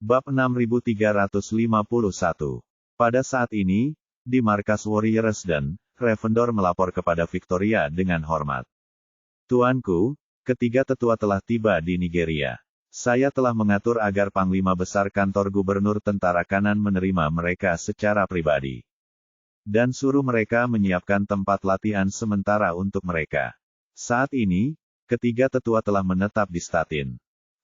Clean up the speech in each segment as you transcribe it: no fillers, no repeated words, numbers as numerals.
Bab 6351. Pada saat ini, di markas Warriors dan Ravendor melapor kepada Victoria dengan hormat. Tuanku, ketiga tetua telah tiba di Nigeria. Saya telah mengatur agar Panglima Besar Kantor Gubernur Tentara Kanan menerima mereka secara pribadi. Dan suruh mereka menyiapkan tempat latihan sementara untuk mereka. Saat ini, ketiga tetua telah menetap di Statin.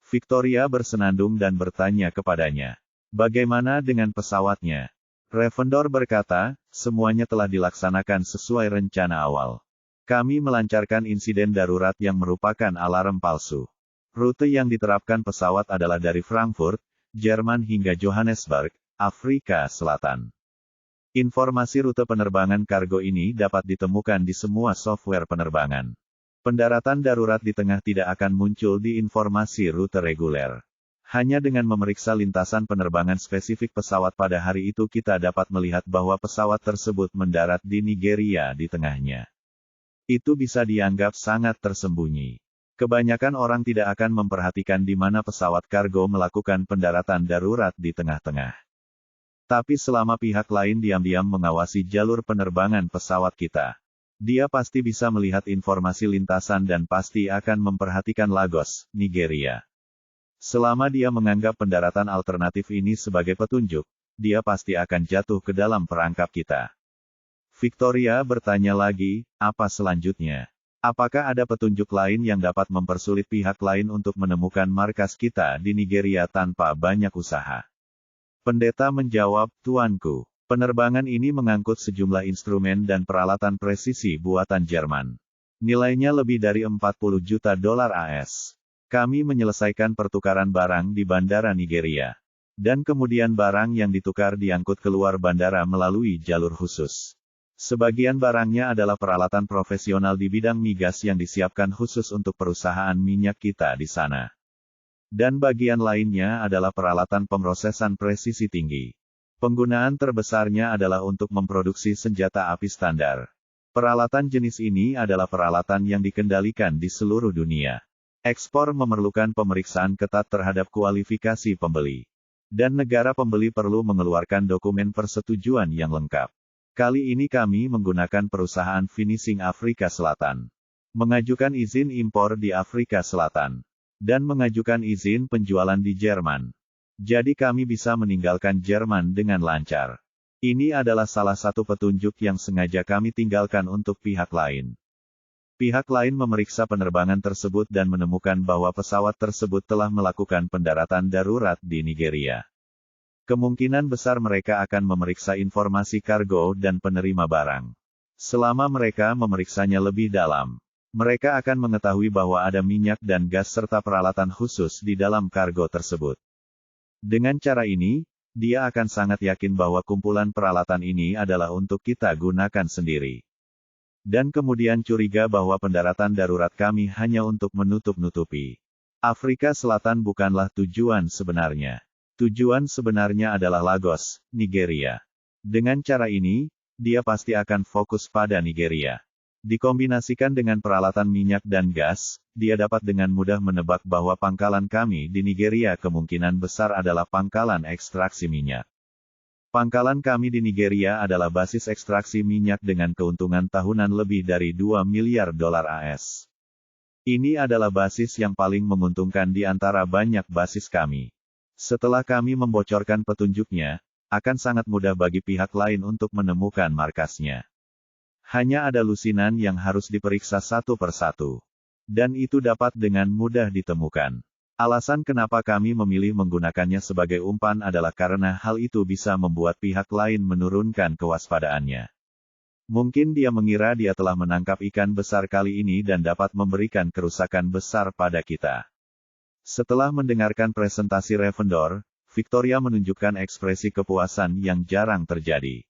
Victoria bersenandung dan bertanya kepadanya, "Bagaimana dengan pesawatnya?" Ravendor berkata, "Semuanya telah dilaksanakan sesuai rencana awal. Kami melancarkan insiden darurat yang merupakan alarm palsu. Rute yang diterapkan pesawat adalah dari Frankfurt, Jerman hingga Johannesburg, Afrika Selatan. Informasi rute penerbangan kargo ini dapat ditemukan di semua software penerbangan. Pendaratan darurat di tengah tidak akan muncul di informasi rute reguler. Hanya dengan memeriksa lintasan penerbangan spesifik pesawat pada hari itu kita dapat melihat bahwa pesawat tersebut mendarat di Nigeria di tengahnya. Itu bisa dianggap sangat tersembunyi. Kebanyakan orang tidak akan memperhatikan di mana pesawat kargo melakukan pendaratan darurat di tengah-tengah. Tapi selama pihak lain diam-diam mengawasi jalur penerbangan pesawat kita, dia pasti bisa melihat informasi lintasan dan pasti akan memperhatikan Lagos, Nigeria. Selama dia menganggap pendaratan alternatif ini sebagai petunjuk, dia pasti akan jatuh ke dalam perangkap kita." Victoria bertanya lagi, "Apa selanjutnya? Apakah ada petunjuk lain yang dapat mempersulit pihak lain untuk menemukan markas kita di Nigeria tanpa banyak usaha?" Pendeta menjawab, "Tuanku. Penerbangan ini mengangkut sejumlah instrumen dan peralatan presisi buatan Jerman. Nilainya lebih dari 40 juta dolar AS. Kami menyelesaikan pertukaran barang di bandara Nigeria. Dan kemudian barang yang ditukar diangkut keluar bandara melalui jalur khusus. Sebagian barangnya adalah peralatan profesional di bidang migas yang disiapkan khusus untuk perusahaan minyak kita di sana. Dan bagian lainnya adalah peralatan pemrosesan presisi tinggi. Penggunaan terbesarnya adalah untuk memproduksi senjata api standar. Peralatan jenis ini adalah peralatan yang dikendalikan di seluruh dunia. Ekspor memerlukan pemeriksaan ketat terhadap kualifikasi pembeli. Dan negara pembeli perlu mengeluarkan dokumen persetujuan yang lengkap. Kali ini kami menggunakan perusahaan finishing Afrika Selatan. Mengajukan izin impor di Afrika Selatan. Dan mengajukan izin penjualan di Jerman. Jadi kami bisa meninggalkan Jerman dengan lancar. Ini adalah salah satu petunjuk yang sengaja kami tinggalkan untuk pihak lain." Pihak lain memeriksa penerbangan tersebut dan menemukan bahwa pesawat tersebut telah melakukan pendaratan darurat di Nigeria. Kemungkinan besar mereka akan memeriksa informasi kargo dan penerima barang. Selama mereka memeriksanya lebih dalam, mereka akan mengetahui bahwa ada minyak dan gas serta peralatan khusus di dalam kargo tersebut. Dengan cara ini, dia akan sangat yakin bahwa kumpulan peralatan ini adalah untuk kita gunakan sendiri. Dan kemudian curiga bahwa pendaratan darurat kami hanya untuk menutup-nutupi. Afrika Selatan bukanlah tujuan sebenarnya. Tujuan sebenarnya adalah Lagos, Nigeria. Dengan cara ini, dia pasti akan fokus pada Nigeria. Dikombinasikan dengan peralatan minyak dan gas, dia dapat dengan mudah menebak bahwa pangkalan kami di Nigeria kemungkinan besar adalah pangkalan ekstraksi minyak. Pangkalan kami di Nigeria adalah basis ekstraksi minyak dengan keuntungan tahunan lebih dari 2 miliar dolar AS. Ini adalah basis yang paling menguntungkan di antara banyak basis kami. Setelah kami membocorkan petunjuknya, akan sangat mudah bagi pihak lain untuk menemukan markasnya. Hanya ada lusinan yang harus diperiksa satu persatu. Dan itu dapat dengan mudah ditemukan. Alasan kenapa kami memilih menggunakannya sebagai umpan adalah karena hal itu bisa membuat pihak lain menurunkan kewaspadaannya. Mungkin dia mengira dia telah menangkap ikan besar kali ini dan dapat memberikan kerusakan besar pada kita. Setelah mendengarkan presentasi Ravendor, Victoria menunjukkan ekspresi kepuasan yang jarang terjadi.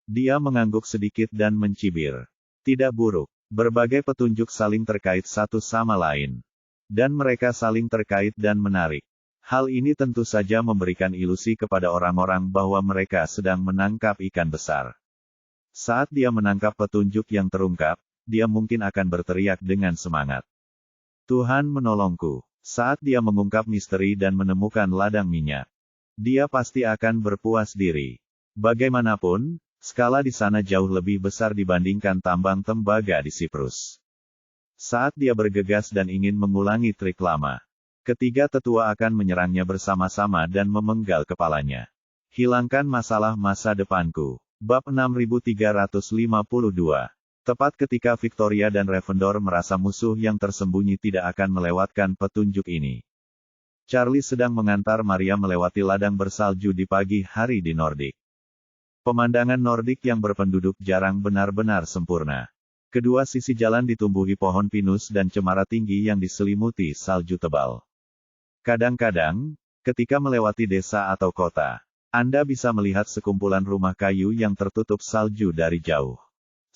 Dia mengangguk sedikit dan mencibir. Tidak buruk. Berbagai petunjuk saling terkait satu sama lain. Dan mereka saling terkait dan menarik. Hal ini tentu saja memberikan ilusi kepada orang-orang bahwa mereka sedang menangkap ikan besar. Saat dia menangkap petunjuk yang terungkap, dia mungkin akan berteriak dengan semangat. "Tuhan menolongku." Saat dia mengungkap misteri dan menemukan ladang minyak. Dia pasti akan berpuas diri. Bagaimanapun, skala di sana jauh lebih besar dibandingkan tambang tembaga di Siprus. Saat dia bergegas dan ingin mengulangi trik lama, ketiga tetua akan menyerangnya bersama-sama dan memenggal kepalanya. Hilangkan masalah masa depanku. Bab 6352. Tepat ketika Victoria dan Ravendor merasa musuh yang tersembunyi tidak akan melewatkan petunjuk ini, Charlie sedang mengantar Maria melewati ladang bersalju di pagi hari di Nordik. Pemandangan Nordik yang berpenduduk jarang benar-benar sempurna. Kedua sisi jalan ditumbuhi pohon pinus dan cemara tinggi yang diselimuti salju tebal. Kadang-kadang, ketika melewati desa atau kota, Anda bisa melihat sekumpulan rumah kayu yang tertutup salju dari jauh.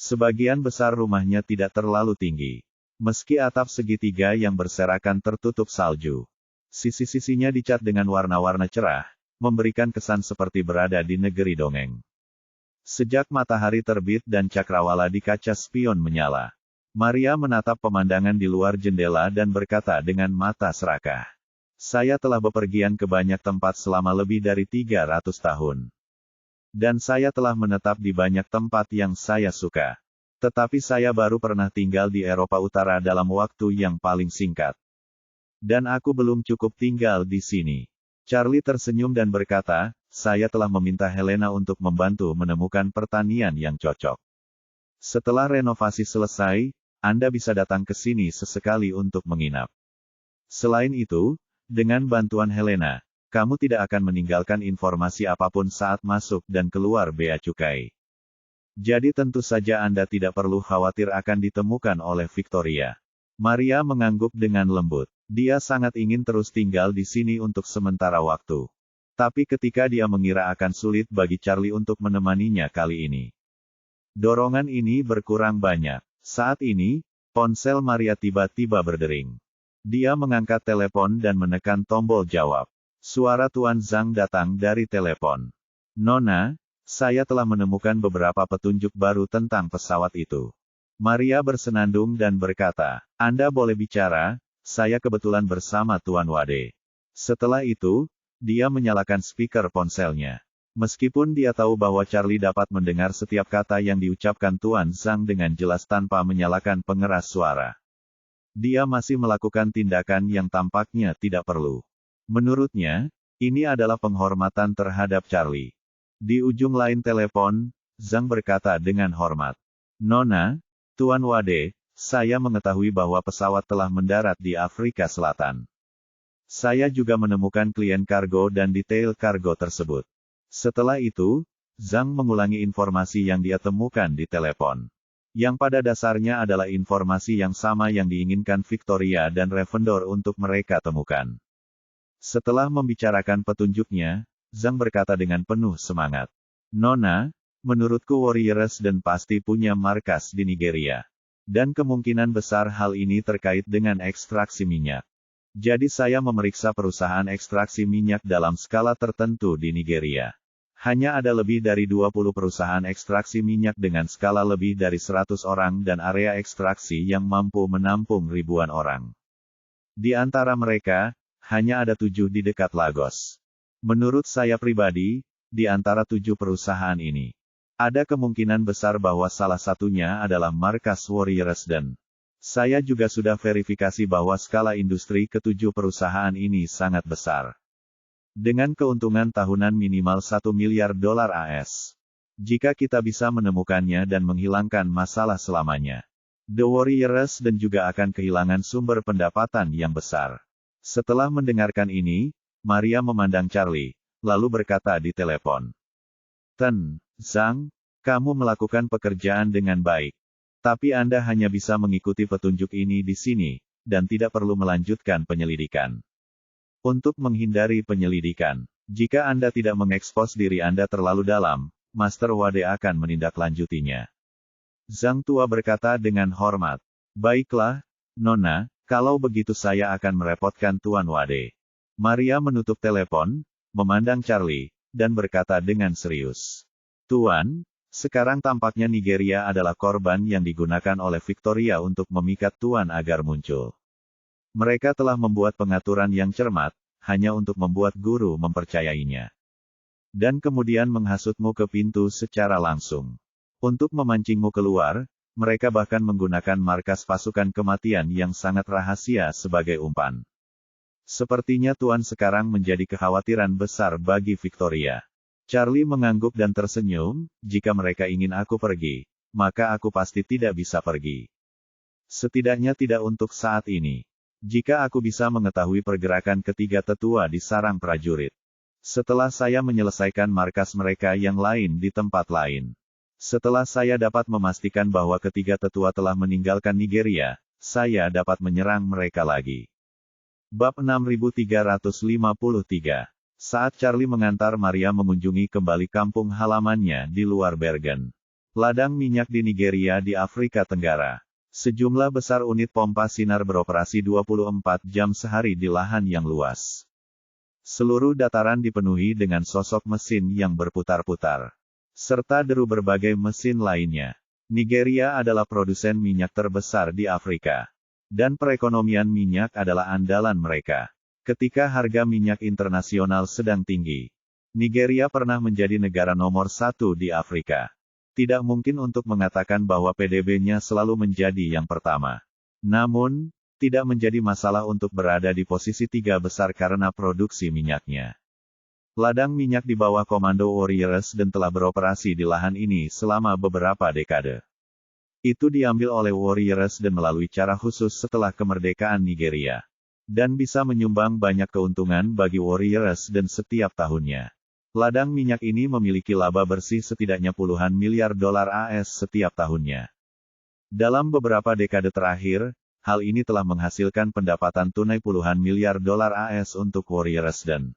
Sebagian besar rumahnya tidak terlalu tinggi, meski atap segitiga yang berserakan tertutup salju. Sisi-sisinya dicat dengan warna-warna cerah, memberikan kesan seperti berada di negeri dongeng. Sejak matahari terbit dan cakrawala di kaca spion menyala, Maria menatap pemandangan di luar jendela dan berkata dengan mata serakah, "Saya telah bepergian ke banyak tempat selama lebih dari 300 tahun. Dan saya telah menetap di banyak tempat yang saya suka. Tetapi saya baru pernah tinggal di Eropa Utara dalam waktu yang paling singkat. Dan aku belum cukup tinggal di sini." Charlie tersenyum dan berkata, "Saya telah meminta Helena untuk membantu menemukan pertanian yang cocok. Setelah renovasi selesai, Anda bisa datang ke sini sesekali untuk menginap. Selain itu, dengan bantuan Helena, kamu tidak akan meninggalkan informasi apapun saat masuk dan keluar bea cukai. Jadi tentu saja Anda tidak perlu khawatir akan ditemukan oleh Victoria." Maria mengangguk dengan lembut. Dia sangat ingin terus tinggal di sini untuk sementara waktu. Tapi ketika dia mengira akan sulit bagi Charlie untuk menemaninya kali ini, dorongan ini berkurang banyak. Saat ini, ponsel Maria tiba-tiba berdering. Dia mengangkat telepon dan menekan tombol jawab. Suara Tuan Zhang datang dari telepon. "Nona, saya telah menemukan beberapa petunjuk baru tentang pesawat itu." Maria bersenandung dan berkata, "Anda boleh bicara, saya kebetulan bersama Tuan Wade." Setelah itu, dia menyalakan speaker ponselnya. Meskipun dia tahu bahwa Charlie dapat mendengar setiap kata yang diucapkan Tuan Zhang dengan jelas tanpa menyalakan pengeras suara, dia masih melakukan tindakan yang tampaknya tidak perlu. Menurutnya, ini adalah penghormatan terhadap Charlie. Di ujung lain telepon, Zhang berkata dengan hormat, "Nona, Tuan Wade, saya mengetahui bahwa pesawat telah mendarat di Afrika Selatan. Saya juga menemukan klien kargo dan detail kargo tersebut." Setelah itu, Zhang mengulangi informasi yang dia temukan di telepon, yang pada dasarnya adalah informasi yang sama yang diinginkan Victoria dan Ravendor untuk mereka temukan. Setelah membicarakan petunjuknya, Zhang berkata dengan penuh semangat, "Nona, menurutku Warriors dan pasti punya markas di Nigeria. Dan kemungkinan besar hal ini terkait dengan ekstraksi minyak. Jadi saya memeriksa perusahaan ekstraksi minyak dalam skala tertentu di Nigeria. Hanya ada lebih dari 20 perusahaan ekstraksi minyak dengan skala lebih dari 100 orang dan area ekstraksi yang mampu menampung ribuan orang. Di antara mereka, hanya ada 7 di dekat Lagos. Menurut saya pribadi, di antara 7 perusahaan ini, ada kemungkinan besar bahwa salah satunya adalah markas Warriors dan saya juga sudah verifikasi bahwa skala industri ke-7 perusahaan ini sangat besar. Dengan keuntungan tahunan minimal $1 miliar AS. Jika kita bisa menemukannya dan menghilangkan masalah selamanya, The Warriors dan juga akan kehilangan sumber pendapatan yang besar." Setelah mendengarkan ini, Maria memandang Charlie, lalu berkata di telepon, "Zhang, kamu melakukan pekerjaan dengan baik. Tapi Anda hanya bisa mengikuti petunjuk ini di sini, dan tidak perlu melanjutkan penyelidikan. Untuk menghindari penyelidikan, jika Anda tidak mengekspos diri Anda terlalu dalam, Master Wade akan menindaklanjutinya." Zhang tua berkata dengan hormat, "Baiklah, Nona, kalau begitu saya akan merepotkan Tuan Wade." Maria menutup telepon, memandang Charlie, dan berkata dengan serius, "Tuan, sekarang tampaknya Nigeria adalah korban yang digunakan oleh Victoria untuk memikat Tuan agar muncul. Mereka telah membuat pengaturan yang cermat, hanya untuk membuat guru mempercayainya. dan kemudian menghasutmu ke pintu secara langsung. Untuk memancingmu keluar, mereka bahkan menggunakan markas pasukan kematian yang sangat rahasia sebagai umpan. Sepertinya Tuan sekarang menjadi kekhawatiran besar bagi Victoria. Charlie mengangguk dan tersenyum, jika mereka ingin aku pergi, maka aku pasti tidak bisa pergi. Setidaknya tidak untuk saat ini. Jika aku bisa mengetahui pergerakan ketiga tetua di sarang prajurit. Setelah saya menyelesaikan markas mereka yang lain di tempat lain. Setelah saya dapat memastikan bahwa ketiga tetua telah meninggalkan Nigeria, saya dapat menyerang mereka lagi. Bab 6353. Saat Charlie mengantar Maria mengunjungi kembali kampung halamannya di luar Bergen. Ladang minyak di Nigeria di Afrika Tenggara. Sejumlah besar unit pompa sinar beroperasi 24 jam sehari di lahan yang luas. Seluruh dataran dipenuhi dengan sosok mesin yang berputar-putar. Serta deru berbagai mesin lainnya. Nigeria adalah produsen minyak terbesar di Afrika. Dan perekonomian minyak adalah andalan mereka. Ketika harga minyak internasional sedang tinggi, Nigeria pernah menjadi negara nomor 1 di Afrika. Tidak mungkin untuk mengatakan bahwa PDB-nya selalu menjadi yang pertama. Namun, tidak menjadi masalah untuk berada di posisi 3 besar karena produksi minyaknya. Ladang minyak di bawah komando Warriors dan telah beroperasi di lahan ini selama beberapa dekade. Itu diambil oleh Warriors dan melalui cara khusus setelah kemerdekaan Nigeria. Dan bisa menyumbang banyak keuntungan bagi Warriors dan setiap tahunnya. Ladang minyak ini memiliki laba bersih setidaknya puluhan miliar dolar AS setiap tahunnya. Dalam beberapa dekade terakhir, hal ini telah menghasilkan pendapatan tunai puluhan miliar dolar AS untuk Warriors dan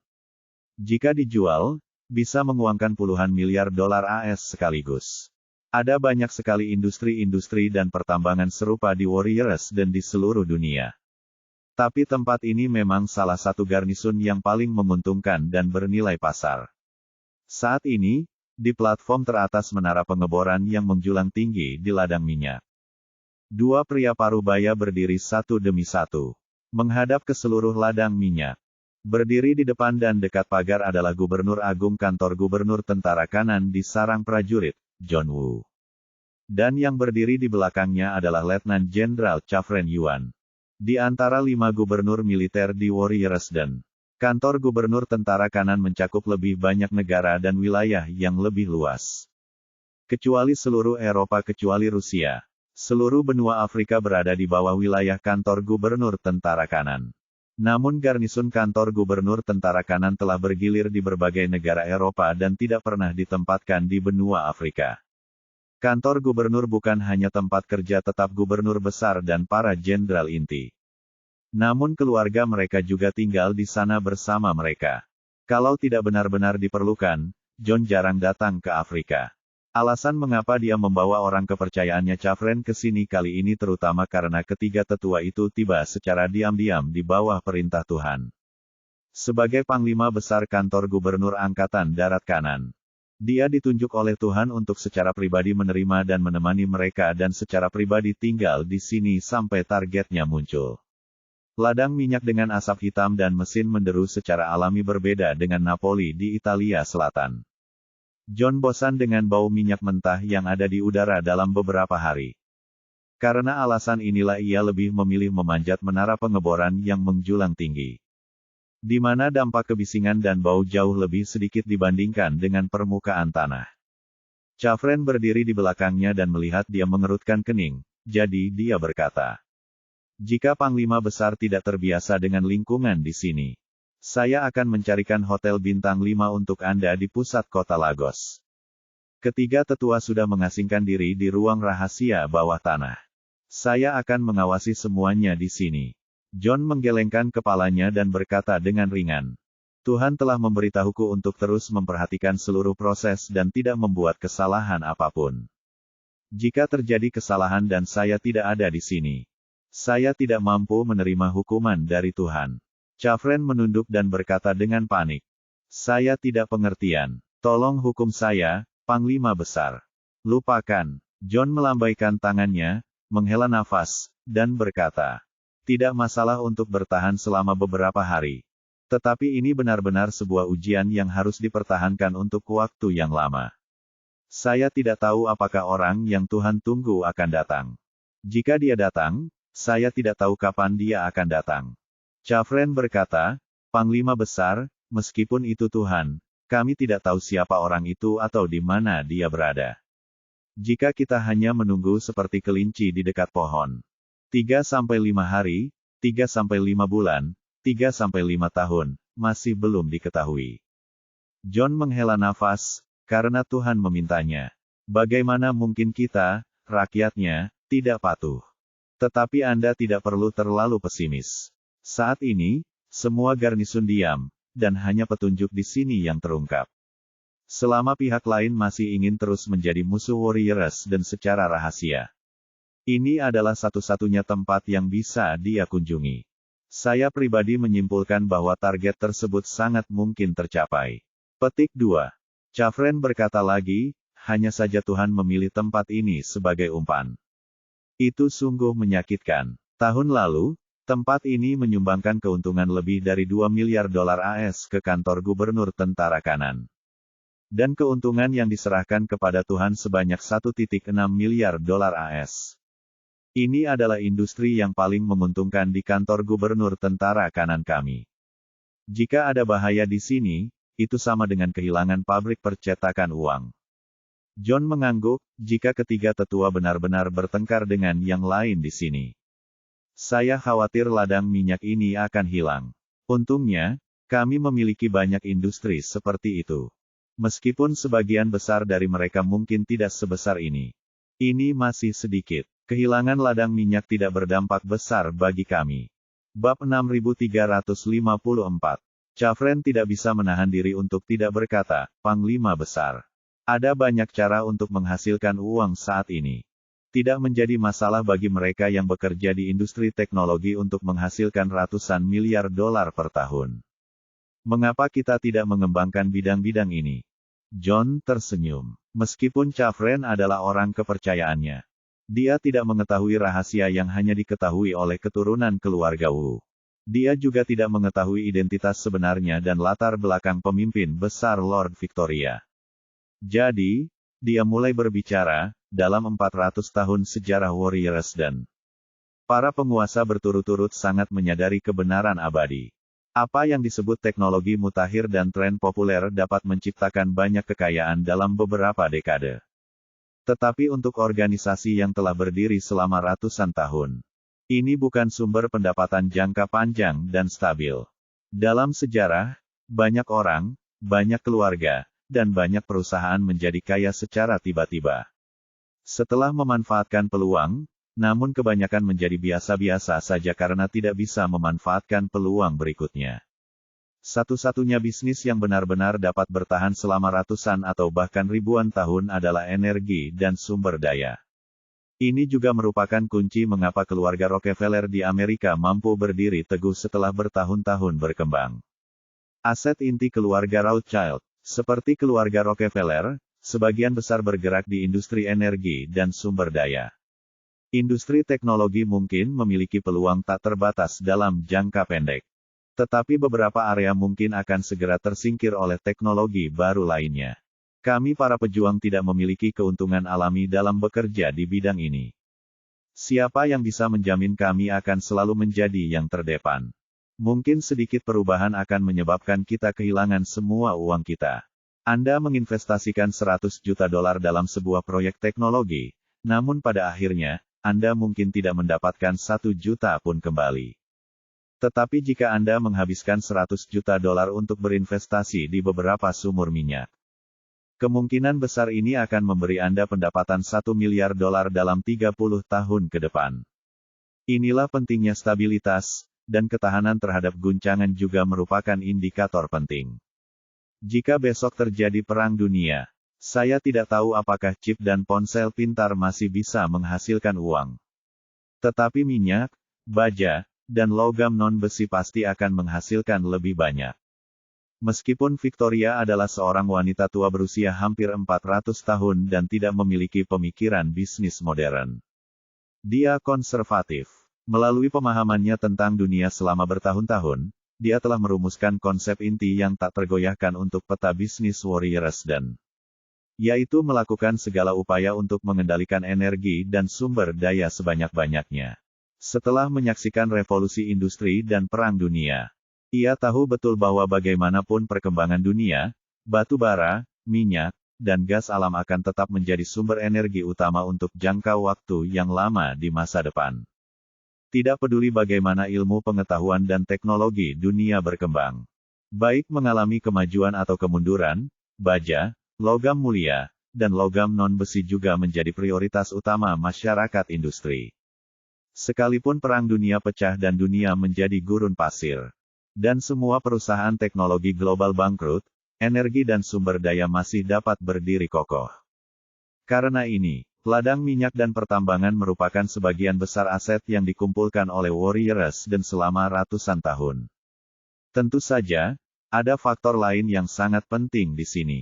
jika dijual, bisa menguangkan puluhan miliar dolar AS sekaligus. Ada banyak sekali industri-industri dan pertambangan serupa di Warriors dan di seluruh dunia. Tapi tempat ini memang salah satu garnisun yang paling menguntungkan dan bernilai pasar. Saat ini, di platform teratas menara pengeboran yang menjulang tinggi di ladang minyak. Dua pria parubaya berdiri satu demi satu. Menghadap ke seluruh ladang minyak. Berdiri di depan dan dekat pagar adalah Gubernur Agung Kantor Gubernur Tentara Kanan di sarang prajurit, John Woo. Dan yang berdiri di belakangnya adalah Letnan Jenderal Chafren Yuan. Di antara 5 gubernur militer di Warriors dan Kantor Gubernur Tentara Kanan mencakup lebih banyak negara dan wilayah yang lebih luas. Kecuali seluruh Eropa kecuali Rusia, seluruh benua Afrika berada di bawah wilayah Kantor Gubernur Tentara Kanan. Namun garnisun Kantor Gubernur Tentara Kanan telah bergilir di berbagai negara Eropa dan tidak pernah ditempatkan di benua Afrika. Kantor Gubernur bukan hanya tempat kerja tetap gubernur besar dan para jenderal inti. Namun keluarga mereka juga tinggal di sana bersama mereka. Kalau tidak benar-benar diperlukan, John jarang datang ke Afrika. Alasan mengapa dia membawa orang kepercayaannya Chafren ke sini kali ini terutama karena ketiga tetua itu tiba secara diam-diam di bawah perintah Tuhan. Sebagai Panglima Besar Kantor Gubernur Angkatan Darat Kanan, dia ditunjuk oleh Tuhan untuk secara pribadi menerima dan menemani mereka dan secara pribadi tinggal di sini sampai targetnya muncul. Ladang minyak dengan asap hitam dan mesin menderu secara alami berbeda dengan Napoli di Italia Selatan. John bosan dengan bau minyak mentah yang ada di udara dalam beberapa hari. Karena alasan inilah ia lebih memilih memanjat menara pengeboran yang menjulang tinggi. Di mana dampak kebisingan dan bau jauh lebih sedikit dibandingkan dengan permukaan tanah. Chafren berdiri di belakangnya dan melihat dia mengerutkan kening, jadi dia berkata, "Jika Panglima Besar tidak terbiasa dengan lingkungan di sini, saya akan mencarikan hotel bintang 5 untuk Anda di pusat kota Lagos." Ketiga tetua sudah mengasingkan diri di ruang rahasia bawah tanah. Saya akan mengawasi semuanya di sini. John menggelengkan kepalanya dan berkata dengan ringan, "Tuhan telah memberitahuku untuk terus memperhatikan seluruh proses dan tidak membuat kesalahan apapun. Jika terjadi kesalahan dan saya tidak ada di sini, saya tidak mampu menerima hukuman dari Tuhan." Chafren menunduk dan berkata dengan panik, "Saya tidak pengertian. Tolong hukum saya, Panglima Besar." "Lupakan." John melambaikan tangannya, menghela nafas, dan berkata, "Tidak masalah untuk bertahan selama beberapa hari. Tetapi ini benar-benar sebuah ujian yang harus dipertahankan untuk waktu yang lama. Saya tidak tahu apakah orang yang Tuhan tunggu akan datang. Jika dia datang, saya tidak tahu kapan dia akan datang. Chafren berkata, Panglima Besar, meskipun itu Tuhan, kami tidak tahu siapa orang itu atau di mana dia berada. Jika kita hanya menunggu seperti kelinci di dekat pohon. 3-5 hari, 3-5 bulan, 3-5 tahun, masih belum diketahui. John menghela nafas, karena Tuhan memintanya. Bagaimana mungkin kita, rakyatnya, tidak patuh? Tetapi Anda tidak perlu terlalu pesimis. Saat ini, semua garnisun diam, dan hanya petunjuk di sini yang terungkap. Selama pihak lain masih ingin terus menjadi musuh Warriors dan secara rahasia. Ini adalah satu-satunya tempat yang bisa dia kunjungi. Saya pribadi menyimpulkan bahwa target tersebut sangat mungkin tercapai. Petik 2. Chafren berkata lagi, hanya saja Tuhan memilih tempat ini sebagai umpan. Itu sungguh menyakitkan. Tahun lalu, tempat ini menyumbangkan keuntungan lebih dari $2 miliar AS ke kantor gubernur tentara kanan. Dan keuntungan yang diserahkan kepada Tuhan sebanyak $1.6 miliar AS. Ini adalah industri yang paling menguntungkan di kantor gubernur tentara kanan kami. Jika ada bahaya di sini, itu sama dengan kehilangan pabrik percetakan uang. John mengangguk, jika ketiga tetua benar-benar bertengkar dengan yang lain di sini. Saya khawatir ladang minyak ini akan hilang. Untungnya, kami memiliki banyak industri seperti itu. Meskipun sebagian besar dari mereka mungkin tidak sebesar ini. Ini masih sedikit. Kehilangan ladang minyak tidak berdampak besar bagi kami. Bab 6354. Chafren tidak bisa menahan diri untuk tidak berkata, Panglima Besar. Ada banyak cara untuk menghasilkan uang saat ini. Tidak menjadi masalah bagi mereka yang bekerja di industri teknologi untuk menghasilkan ratusan miliar dolar per tahun. Mengapa kita tidak mengembangkan bidang-bidang ini? John tersenyum. Meskipun Chafren adalah orang kepercayaannya. Dia tidak mengetahui rahasia yang hanya diketahui oleh keturunan keluarga Wu. Dia juga tidak mengetahui identitas sebenarnya dan latar belakang pemimpin besar Lord Victoria. Jadi, dia mulai berbicara, dalam 400 tahun sejarah Warriors dan para penguasa berturut-turut sangat menyadari kebenaran abadi. Apa yang disebut teknologi mutakhir dan tren populer dapat menciptakan banyak kekayaan dalam beberapa dekade. Tetapi untuk organisasi yang telah berdiri selama ratusan tahun, ini bukan sumber pendapatan jangka panjang dan stabil. Dalam sejarah, banyak orang, banyak keluarga, dan banyak perusahaan menjadi kaya secara tiba-tiba. Setelah memanfaatkan peluang, namun kebanyakan menjadi biasa-biasa saja karena tidak bisa memanfaatkan peluang berikutnya. Satu-satunya bisnis yang benar-benar dapat bertahan selama ratusan atau bahkan ribuan tahun adalah energi dan sumber daya. Ini juga merupakan kunci mengapa keluarga Rockefeller di Amerika mampu berdiri teguh setelah bertahun-tahun berkembang. Aset inti keluarga Rothschild, seperti keluarga Rockefeller, sebagian besar bergerak di industri energi dan sumber daya. Industri teknologi mungkin memiliki peluang tak terbatas dalam jangka pendek. Tetapi beberapa area mungkin akan segera tersingkir oleh teknologi baru lainnya. Kami para pejuang tidak memiliki keuntungan alami dalam bekerja di bidang ini. Siapa yang bisa menjamin kami akan selalu menjadi yang terdepan? Mungkin sedikit perubahan akan menyebabkan kita kehilangan semua uang kita. Anda menginvestasikan $100 juta dalam sebuah proyek teknologi, namun pada akhirnya, Anda mungkin tidak mendapatkan $1 juta pun kembali. Tetapi jika Anda menghabiskan $100 juta untuk berinvestasi di beberapa sumur minyak, kemungkinan besar ini akan memberi Anda pendapatan $1 miliar dalam 30 tahun ke depan. Inilah pentingnya stabilitas, dan ketahanan terhadap guncangan juga merupakan indikator penting. Jika besok terjadi perang dunia, saya tidak tahu apakah chip dan ponsel pintar masih bisa menghasilkan uang. Tetapi minyak, baja, dan logam non-besi pasti akan menghasilkan lebih banyak. Meskipun Victoria adalah seorang wanita tua berusia hampir 400 tahun dan tidak memiliki pemikiran bisnis modern. Dia konservatif. Melalui pemahamannya tentang dunia selama bertahun-tahun, dia telah merumuskan konsep inti yang tak tergoyahkan untuk peta bisnis Warrior Resden, yaitu melakukan segala upaya untuk mengendalikan energi dan sumber daya sebanyak-banyaknya. Setelah menyaksikan revolusi industri dan perang dunia, ia tahu betul bahwa bagaimanapun perkembangan dunia, batu bara, minyak, dan gas alam akan tetap menjadi sumber energi utama untuk jangka waktu yang lama di masa depan. Tidak peduli bagaimana ilmu pengetahuan dan teknologi dunia berkembang, baik mengalami kemajuan atau kemunduran, baja, logam mulia, dan logam non-besi juga menjadi prioritas utama masyarakat industri. Sekalipun perang dunia pecah dan dunia menjadi gurun pasir, dan semua perusahaan teknologi global bangkrut, energi dan sumber daya masih dapat berdiri kokoh. Karena ini, ladang minyak dan pertambangan merupakan sebagian besar aset yang dikumpulkan oleh Warrior Resden selama ratusan tahun. Tentu saja, ada faktor lain yang sangat penting di sini.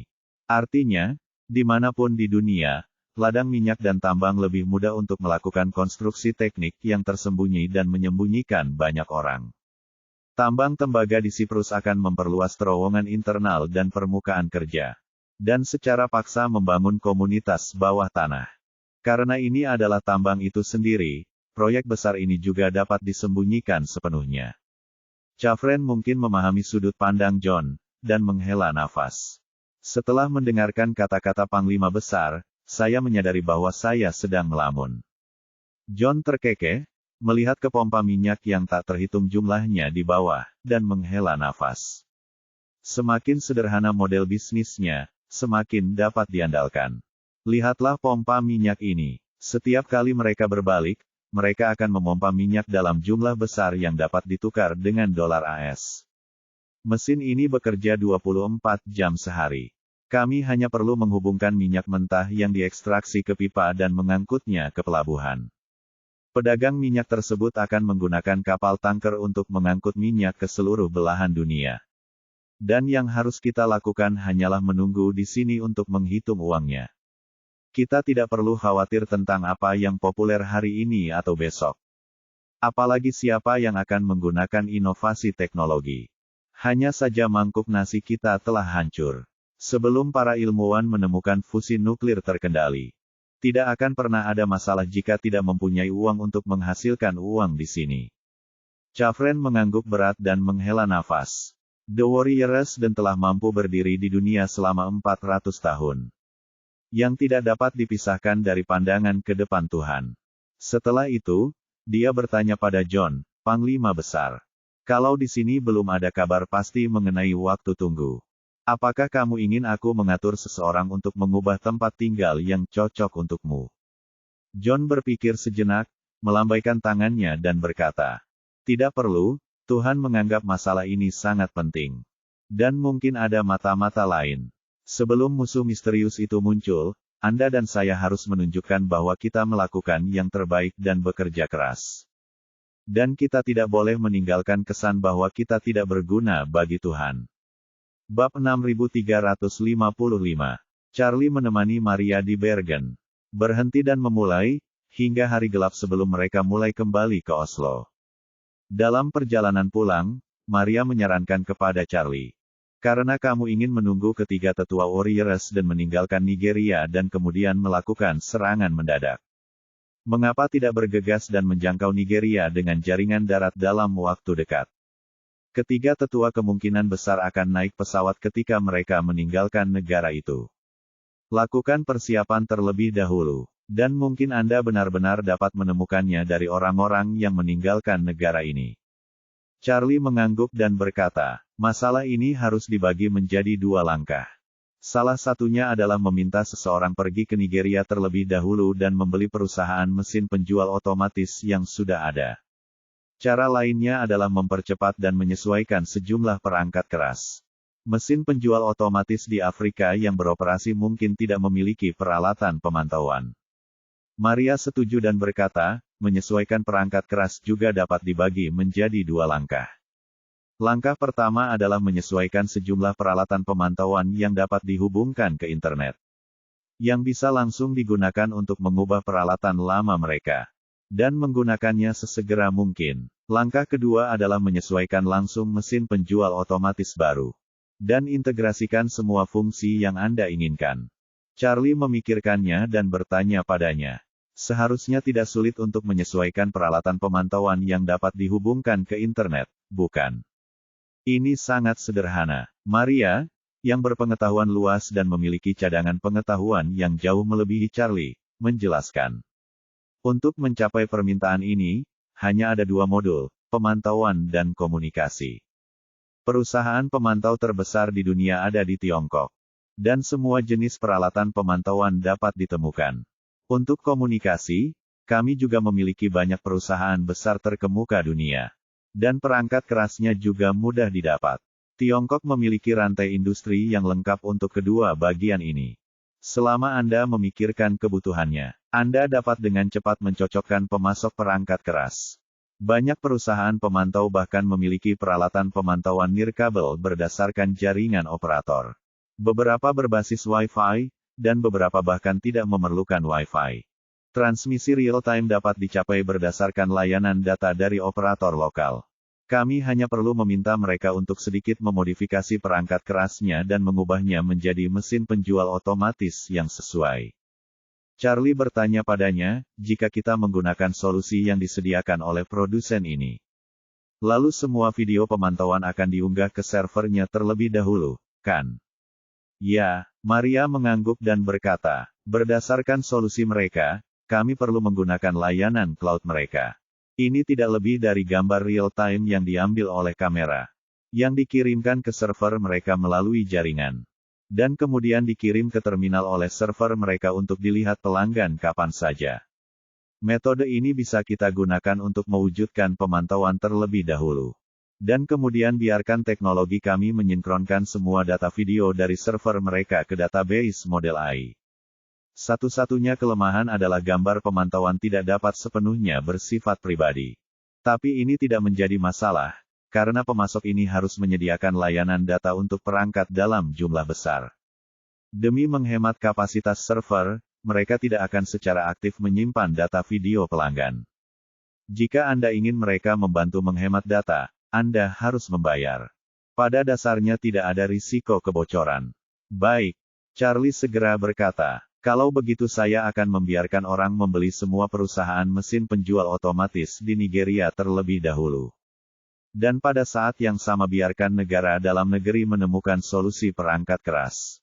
Artinya, dimanapun di dunia, ladang minyak dan tambang lebih mudah untuk melakukan konstruksi teknik yang tersembunyi dan menyembunyikan banyak orang. Tambang tembaga di Siprus akan memperluas terowongan internal dan permukaan kerja, dan secara paksa membangun komunitas bawah tanah. Karena ini adalah tambang itu sendiri, proyek besar ini juga dapat disembunyikan sepenuhnya. Chafren mungkin memahami sudut pandang John, dan menghela nafas. Setelah mendengarkan kata-kata Panglima Besar, saya menyadari bahwa saya sedang melamun. John terkekeh, melihat ke pompa minyak yang tak terhitung jumlahnya di bawah, dan menghela nafas. Semakin sederhana model bisnisnya, semakin dapat diandalkan. Lihatlah pompa minyak ini. Setiap kali mereka berbalik, mereka akan memompa minyak dalam jumlah besar yang dapat ditukar dengan dolar AS. Mesin ini bekerja 24 jam sehari. Kami hanya perlu menghubungkan minyak mentah yang diekstraksi ke pipa dan mengangkutnya ke pelabuhan. Pedagang minyak tersebut akan menggunakan kapal tanker untuk mengangkut minyak ke seluruh belahan dunia. Dan yang harus kita lakukan hanyalah menunggu di sini untuk menghitung uangnya. Kita tidak perlu khawatir tentang apa yang populer hari ini atau besok. Apalagi siapa yang akan menggunakan inovasi teknologi. Hanya saja mangkuk nasi kita telah hancur. Sebelum para ilmuwan menemukan fusi nuklir terkendali, tidak akan pernah ada masalah jika tidak mempunyai uang untuk menghasilkan uang di sini. Chafren mengangguk berat dan menghela nafas. The Warrior Resden telah mampu berdiri di dunia selama 400 tahun. Yang tidak dapat dipisahkan dari pandangan ke depan Tuhan. Setelah itu, dia bertanya pada John, Panglima Besar. Kalau di sini belum ada kabar pasti mengenai waktu tunggu. Apakah kamu ingin aku mengatur seseorang untuk mengubah tempat tinggal yang cocok untukmu? John berpikir sejenak, melambaikan tangannya dan berkata, tidak perlu, Tuhan menganggap masalah ini sangat penting. Dan mungkin ada mata-mata lain. Sebelum musuh misterius itu muncul, Anda dan saya harus menunjukkan bahwa kita melakukan yang terbaik dan bekerja keras. Dan kita tidak boleh meninggalkan kesan bahwa kita tidak berguna bagi Tuhan. Bab 6355. Charlie menemani Maria di Bergen. Berhenti dan memulai, hingga hari gelap sebelum mereka mulai kembali ke Oslo. Dalam perjalanan pulang, Maria menyarankan kepada Charlie. Karena kamu ingin menunggu ketiga tetua Warrior Resden meninggalkan Nigeria dan kemudian melakukan serangan mendadak. Mengapa tidak bergegas dan menjangkau Nigeria dengan jaringan darat dalam waktu dekat? Ketiga tetua kemungkinan besar akan naik pesawat ketika mereka meninggalkan negara itu. Lakukan persiapan terlebih dahulu, dan mungkin Anda benar-benar dapat menemukannya dari orang-orang yang meninggalkan negara ini. Charlie mengangguk dan berkata, masalah ini harus dibagi menjadi dua langkah. Salah satunya adalah meminta seseorang pergi ke Nigeria terlebih dahulu dan membeli perusahaan mesin penjual otomatis yang sudah ada. Cara lainnya adalah mempercepat dan menyesuaikan sejumlah perangkat keras. Mesin penjual otomatis di Afrika yang beroperasi mungkin tidak memiliki peralatan pemantauan. Maria setuju dan berkata, menyesuaikan perangkat keras juga dapat dibagi menjadi dua langkah. Langkah pertama adalah menyesuaikan sejumlah peralatan pemantauan yang dapat dihubungkan ke internet. Yang bisa langsung digunakan untuk mengubah peralatan lama mereka. dan menggunakannya sesegera mungkin. Langkah kedua adalah menyesuaikan langsung mesin penjual otomatis baru, dan integrasikan semua fungsi yang Anda inginkan. Charlie memikirkannya dan bertanya padanya. Seharusnya tidak sulit untuk menyesuaikan peralatan pemantauan yang dapat dihubungkan ke internet, bukan? Ini sangat sederhana. Maria, yang berpengetahuan luas dan memiliki cadangan pengetahuan yang jauh melebihi Charlie, menjelaskan. Untuk mencapai permintaan ini, hanya ada dua modul, pemantauan dan komunikasi. Perusahaan pemantau terbesar di dunia ada di Tiongkok. Dan semua jenis peralatan pemantauan dapat ditemukan. Untuk komunikasi, kami juga memiliki banyak perusahaan besar terkemuka dunia. Dan perangkat kerasnya juga mudah didapat. Tiongkok memiliki rantai industri yang lengkap untuk kedua bagian ini. Selama Anda memikirkan kebutuhannya, Anda dapat dengan cepat mencocokkan pemasok perangkat keras. Banyak perusahaan pemantau bahkan memiliki peralatan pemantauan nirkabel berdasarkan jaringan operator. Beberapa berbasis Wi-Fi, dan beberapa bahkan tidak memerlukan Wi-Fi. Transmisi real-time dapat dicapai berdasarkan layanan data dari operator lokal. Kami hanya perlu meminta mereka untuk sedikit memodifikasi perangkat kerasnya dan mengubahnya menjadi mesin penjual otomatis yang sesuai. Charlie bertanya padanya, jika kita menggunakan solusi yang disediakan oleh produsen ini, lalu semua video pemantauan akan diunggah ke servernya terlebih dahulu, kan? Ya, Maria mengangguk dan berkata, berdasarkan solusi mereka, kami perlu menggunakan layanan cloud mereka. Ini tidak lebih dari gambar real-time yang diambil oleh kamera, yang dikirimkan ke server mereka melalui jaringan, dan kemudian dikirim ke terminal oleh server mereka untuk dilihat pelanggan kapan saja. Metode ini bisa kita gunakan untuk mewujudkan pemantauan terlebih dahulu. Dan kemudian biarkan teknologi kami menyinkronkan semua data video dari server mereka ke database model AI. Satu-satunya kelemahan adalah gambar pemantauan tidak dapat sepenuhnya bersifat pribadi. Tapi ini tidak menjadi masalah, karena pemasok ini harus menyediakan layanan data untuk perangkat dalam jumlah besar. Demi menghemat kapasitas server, mereka tidak akan secara aktif menyimpan data video pelanggan. Jika Anda ingin mereka membantu menghemat data, Anda harus membayar. Pada dasarnya tidak ada risiko kebocoran. Baik, Charlie segera berkata, kalau begitu saya akan membiarkan orang membeli semua perusahaan mesin penjual otomatis di Nigeria terlebih dahulu. Dan pada saat yang sama biarkan negara dalam negeri menemukan solusi perangkat keras.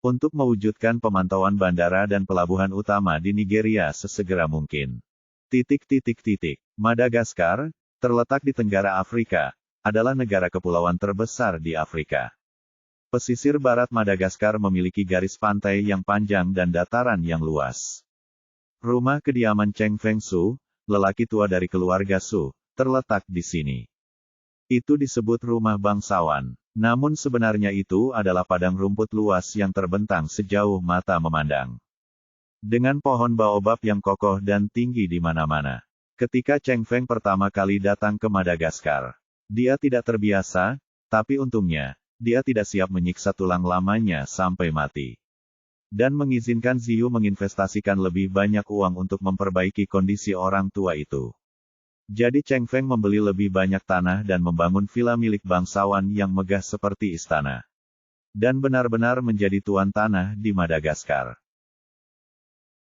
Untuk mewujudkan pemantauan bandara dan pelabuhan utama di Nigeria sesegera mungkin. Madagaskar, terletak di Tenggara Afrika, adalah negara kepulauan terbesar di Afrika. Pesisir barat Madagaskar memiliki garis pantai yang panjang dan dataran yang luas. Rumah kediaman Cheng Feng Su, lelaki tua dari keluarga Su, terletak di sini. Itu disebut rumah bangsawan, namun sebenarnya itu adalah padang rumput luas yang terbentang sejauh mata memandang. Dengan pohon baobab yang kokoh dan tinggi di mana-mana. Ketika Cheng Feng pertama kali datang ke Madagaskar, dia tidak terbiasa, tapi untungnya, dia tidak siap menyiksa tulang lamanya sampai mati. Dan mengizinkan Ziyu menginvestasikan lebih banyak uang untuk memperbaiki kondisi orang tua itu. Jadi Cheng Feng membeli lebih banyak tanah dan membangun villa milik bangsawan yang megah seperti istana. Dan benar-benar menjadi tuan tanah di Madagaskar.